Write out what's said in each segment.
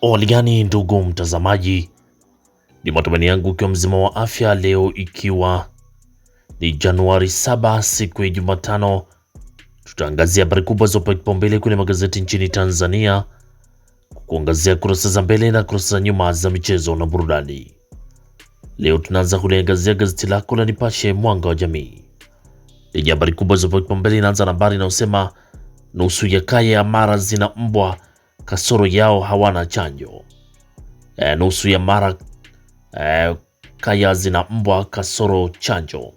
Hali gani ndugu mtazamaji, ni matumaini yangu ukiwa mzima wa afya. Leo ikiwa ni Januari 7 siku ya Jumatano, tutaangazia habari kubwa zopa kipaumbele kwenye magazeti nchini Tanzania, kuangazia kurasa za mbele na kurasa za nyuma za michezo na burudani. Leo tunaanza kuliangazia gazeti lako la Nipashe Mwanga wa Jamii lenye habari kubwa zopa kipaumbele. Inaanza na habari inayosema nusu ya kaya ya Mara zina mbwa, kasoro yao hawana chanjo. Nusu ya Mara kaya zina mbwa kasoro chanjo.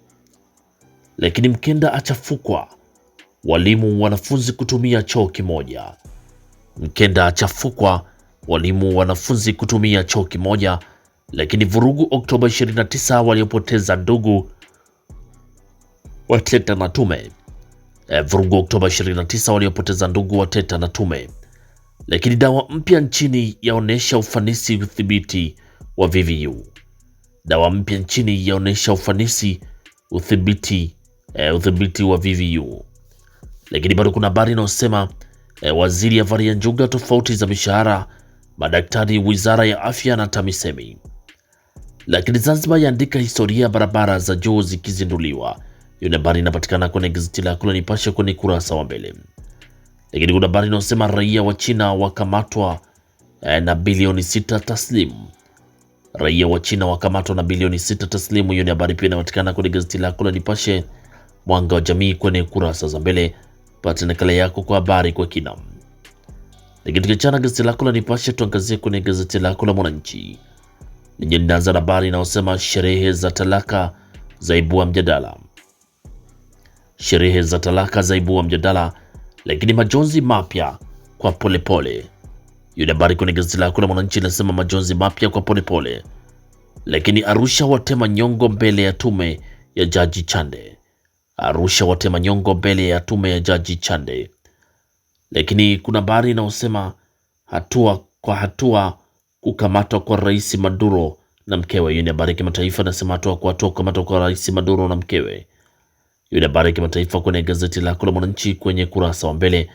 Lakini Mkenda achafukwa, walimu wanafunzi kutumia choo kimoja. Mkenda achafukwa, walimu wanafunzi kutumia choo kimoja. Lakini vurugu Oktoba 29, waliopoteza ndugu wateta na tume. Vurugu Oktoba 29, waliopoteza ndugu wateta na tume. Lakini dawa mpya nchini yaonesha ufanisi udhibiti wa VVU. Dawa mpya nchini yaonesha ufanisi udhibiti wa VVU. Lakini bado kuna habari inayosema waziri avalia njuga tofauti za mishahara madaktari wizara ya afya na TAMISEMI. Lakini Zanzibar yaandika historia barabara za juu zikizinduliwa. Hiyo habari inapatikana kwenye gazeti lako la Nipashe kwenye kurasa wa mbele. Lakini kuna habari inayosema raia wa China wakamatwa na bilioni 6 taslimu. Raia wa China wakamatwa na bilioni 6 taslimu. Hiyo ni habari pia inapatikana kwenye gazeti lako la Nipashe Mwanga wa Jamii kwenye kurasa za mbele. Pata nakala yako kwa habari kwa kina. Lakini tukiachana gazeti lako la Nipashe, tuangazie kwenye gazeti lako la Mwananchi lenye linaanza na habari inayosema sherehe za talaka zaibua mjadala. Sherehe za talaka zaibua mjadala. Lakini majonzi mapya kwa Polepole. Hiyo ni habari kwenye gazeti lako la Mwananchi inasema majonzi mapya kwa Polepole. Lakini Arusha watema nyongo mbele ya tume ya Jaji Chande. Arusha watema nyongo mbele ya tume ya Jaji Chande. Lakini kuna habari inayosema hatua kwa hatua kukamatwa kwa Rais Maduro na mkewe. Hiyo ni habari ya kimataifa inasema hatua kwa hatua kukamatwa kwa Rais Maduro na mkewe. Hiyo ni habari ya kimataifa kwenye gazeti lako la Mwananchi kwenye kurasa wa mbele.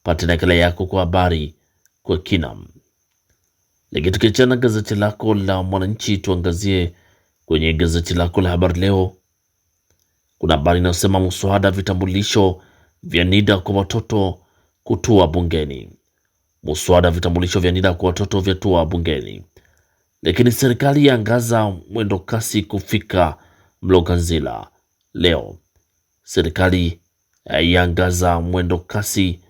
Pata nakala yako kwa habari kwa kina. Lakini tukiachana gazeti lako la Mwananchi, tuangazie kwenye gazeti lako la Habari Leo. Kuna habari inayosema mswada vitambulisho vya NIDA kwa watoto kutua bungeni. Mswada vitambulisho vya NIDA kwa watoto vyatua bungeni. Lakini serikali yaangaza mwendo kasi kufika Mloganzila leo. Serikali yaangaza mwendo kasi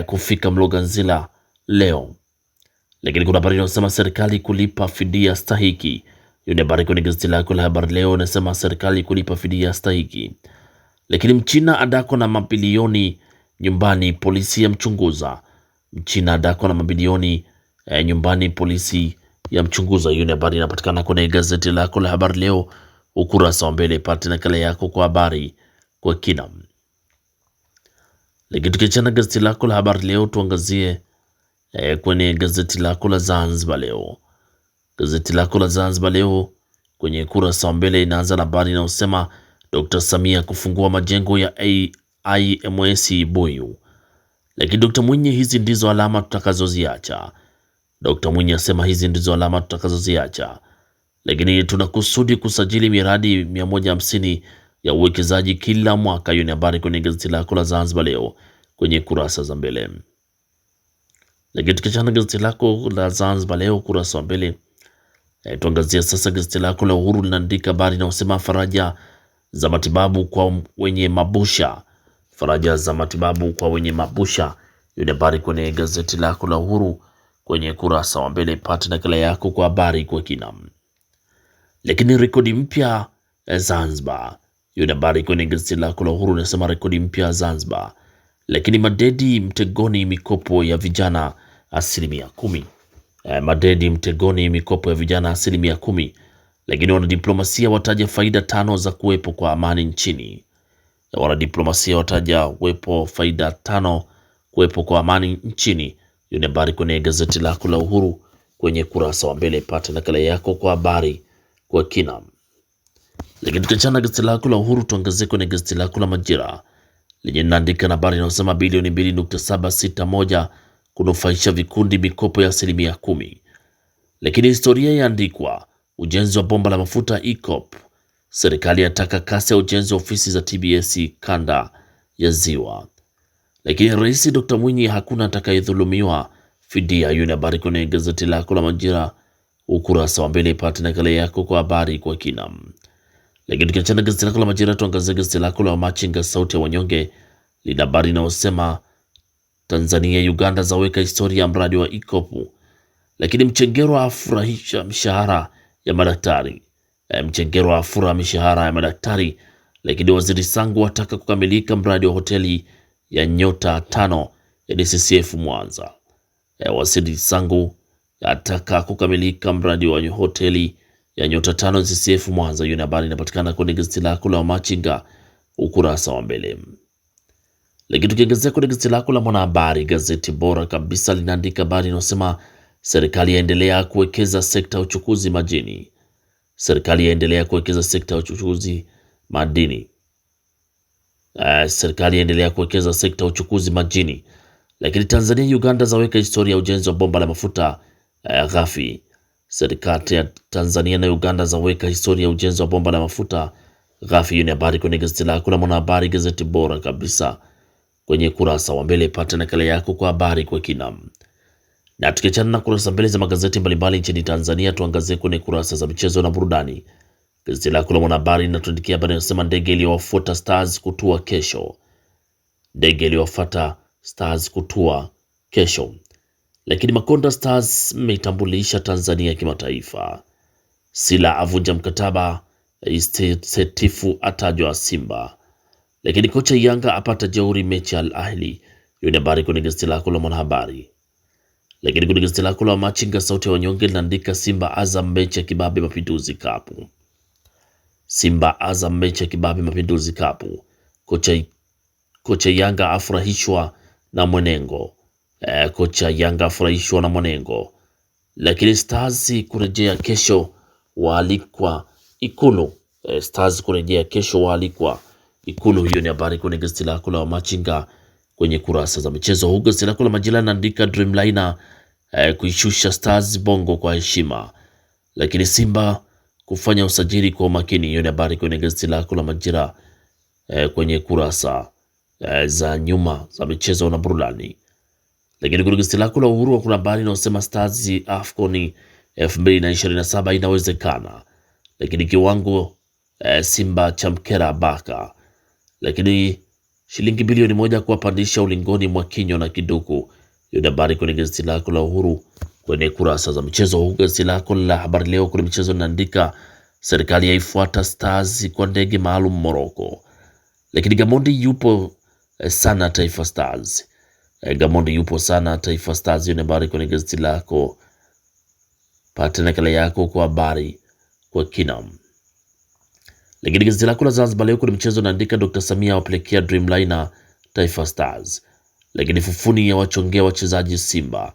kufika Mloganzila leo. Lakini kuna habari inayosema serikali kulipa fidia stahiki. Hiyo ni habari kwenye gazeti lako la Habari Leo inasema serikali kulipa fidia stahiki. Lakini Mchina adako na mabilioni nyumbani polisi ya mchunguza. Mchina adako na mabilioni nyumbani polisi ya mchunguza. Hiyo ni habari inapatikana kwenye gazeti lako la Habari Leo ukurasa wa mbele. Pata nakala yako kwa habari kwa kina. Lakini tukiachana gazeti lako la Habari Leo, tuangazie kwenye gazeti lako la Zanzibar Leo. Gazeti lako la Zanzibar Leo kwenye kurasa wa mbele inaanza na habari inayosema Dr. Samia kufungua majengo ya IMS Buyu. Lakini Dr. Mwinyi, hizi ndizo alama tutakazoziacha. Dr. Mwinyi asema hizi ndizo alama tutakazoziacha. Lakini tunakusudi kusajili miradi 150 ya uwekezaji kila mwaka. Hiyo ni habari kwenye gazeti lako la Zanzibar Leo kwenye kurasa za mbele. Lakini tukiachana gazeti lako la Zanzibar Leo kurasa wa mbele, tuangazia sasa gazeti lako la Uhuru linaandika habari inayosema faraja za matibabu kwa wenye mabusha. Faraja za matibabu kwa wenye mabusha. Hiyo ni habari kwenye gazeti lako la Uhuru kwenye kurasa wa mbele. Pata nakala yako kwa habari kwa kina. Lakini rekodi mpya Zanzibar. Hiyo ni habari kwenye gazeti lako la Uhuru inasema rekodi mpya Zanzibar. Lakini madedi mtegoni mikopo ya vijana 10%. Madedi mtegoni mikopo ya vijana 10%. Lakini wanadiplomasia wataja faida 5 za kuwepo kwa amani nchini. Wanadiplomasia wataja kuwepo faida 5 kuwepo kwa amani nchini. Hiyo ni habari kwenye gazeti lako la Uhuru kwenye kurasa wa mbele. Pata nakala yako kwa habari kwa kina. Lakini tukiachana gazeti lako la Uhuru, tuangazie kwenye gazeti lako la Majira lenye linaandika habari inayosema bilioni 2.761 kunufaisha vikundi mikopo ya 10%. Lakini historia yaandikwa ujenzi wa bomba la mafuta EACOP. Serikali yataka kasi ya ujenzi wa ofisi za TBS kanda ya Ziwa. Lakini Rais Dr. Mwinyi hakuna atakayedhulumiwa fidia. Hiyo ni habari kwenye gazeti lako la Majira ukurasa wa mbele. Ipate nakala yako kwa habari kwa kina. Lakini tukiachana gazeti lako la Majira, tuangazie gazeti lako la Machinga sauti ya wanyonge. Lina habari inayosema Tanzania Uganda zaweka historia ya mradi wa EACOP. Lakini Mchengerwa afurahisha mishahara ya madaktari. Mchengerwa afura mishahara ya madaktari. Lakini Waziri Sangu wataka kukamilika mradi wa hoteli ya nyota 5 ya DCCF Mwanza. Waziri Sangu ataka kukamilika mradi wa hoteli ya nyota 5 DCCF Mwanza. Hiyo habari inapatikana kwenye gazeti lako la Machinga ukurasa wa mbele. Lakini tukiangazia kwenye gazeti lako la Mwanahabari, gazeti bora kabisa, linaandika habari inayosema serikali yaendelea kuwekeza sekta ya uchukuzi majini. Serikali yaendelea kuwekeza sekta ya uchukuzi madini. Serikali yaendelea kuwekeza sekta ya uchukuzi majini. Lakini Tanzania Uganda zaweka historia ya ujenzi wa bomba la mafuta ghafi. Serikali ya Tanzania na Uganda zaweka historia ya ujenzi wa bomba la mafuta ghafi. Hiyo ni habari kwenye gazeti lako la Mwanahabari, gazeti bora kabisa, kwenye kurasa wa mbele. Pata nakala yako kwa habari kwa kina. Na tukiachana na kurasa mbele za magazeti mbalimbali nchini Tanzania, tuangazie kwenye kurasa za michezo na burudani. Gazeti lako la Mwanahabari linatuandikia habari inasema ndege iliyowafuata Stars kutua kesho. Ndege iliyowafuata Stars kutua kesho. Lakini Makonda Stars meitambulisha Tanzania kimataifa. Sila avunja mkataba, Setifu atajwa Simba. Lakini kocha Yanga apata jeuri mechi Al Ahli. Hiyo ni habari kwenye gazeti lako la Mwanahabari. Lakini kwenye gazeti lako la Machinga sauti ya wanyonge linaandika Simba Azam mechi ya kibabe Mapinduzi Cup. Simba Azam mechi ya kibabe Mapinduzi Cup. Kocha Yanga afurahishwa na mwenengo. Kocha Yanga afurahishwa na mwenengo. Lakini Stars kurejea kesho waalikwa Ikulu. Stars kurejea kesho waalikwa Ikulu. Hiyo ni habari kwenye gazeti lako la Machinga kwenye kurasa za michezo. Huko gazeti lako la Majira linaandika Dreamliner kuishusha Stars Bongo kwa heshima. Lakini Simba kufanya usajili kwa umakini. Hiyo ni habari kwenye gazeti lako la Majira kwenye kurasa za nyuma za michezo na burudani. Lakini kwenye gazeti lako la Uhuru kuna habari inayosema Stars AFCON 2027 inawezekana. Lakini kiwango Simba chamkera Baka. Lakini shilingi bilioni 1 kuwapandisha ulingoni Mwakinyo na Kiduku. Hiyo ni habari kwenye gazeti lako la Uhuru kwenye kurasa za michezo. Huko gazeti lako la Habari Leo kwenye michezo linaandika serikali yaifuata Stars kwa ndege maalum Morocco. Lakini Gamondi yupo sana Taifa Stars. Gamondi yupo sana Taifa Stars. Hiyo ni habari kwenye gazeti lako. Pata nakala yako kwa habari kwa kina. Lakini gazeti lako la Zanzibar Leo kwenye michezo naandika Dr. Samia wapelekea Dreamliner Taifa Stars. Lakini Fufuni ya wachongea wachezaji Simba.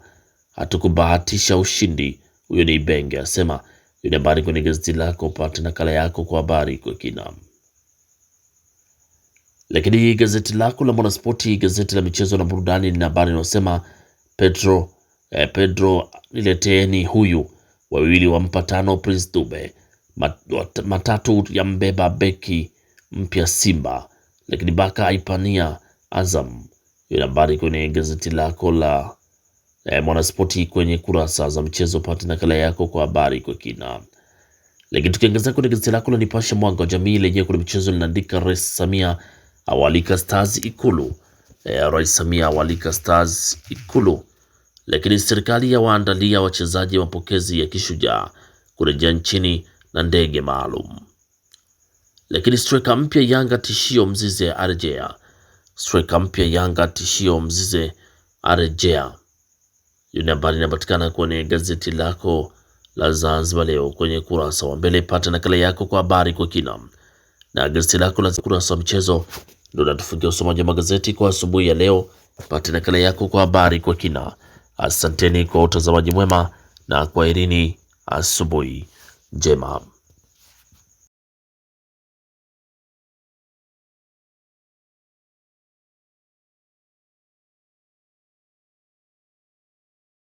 Hatukubahatisha ushindi. Huyo ni Ibenge asema. Hiyo ni habari kwenye gazeti lako. Pata nakala yako kwa habari kwa kina. Lakini gazeti lako la Mwanaspoti, gazeti la michezo na burudani, lina habari inayosema Pedro nileteeni huyu. Wawili wampa 5 Prince Dube. Matatu ya mbeba beki mpya Simba. Lakini Baka aipania Azam. Hiyo habari kwenye gazeti lako la Mwanaspoti kwenye kurasa za michezo. Pata nakala yako kwa habari kwa kina. Lakini tukiangazia kwenye gazeti lako la Nipashe Mwanga wa Jamii lenyewe kwenye michezo linaandika Rais Samia awalika Stars Ikulu. Rais Samia awalika Stars Ikulu. Lakini serikali ya waandalia wachezaji mapokezi ya kishujaa kurejea nchini na ndege maalum. Lakini striker mpya Yanga tishio Mzize arejea. Striker mpya Yanga tishio Mzize arejea. Hiyo ni habari inapatikana kwenye gazeti lako la Zanzibar Leo kwenye kurasa wa mbele. Pata nakala yako kwa habari kwa kina. Na gazeti lako la kurasa wa michezo ndio natufungia usomaji wa magazeti kwa asubuhi ya leo. Pata nakala yako kwa habari kwa kina. Asanteni kwa utazamaji mwema na kwaherini, asubuhi njema.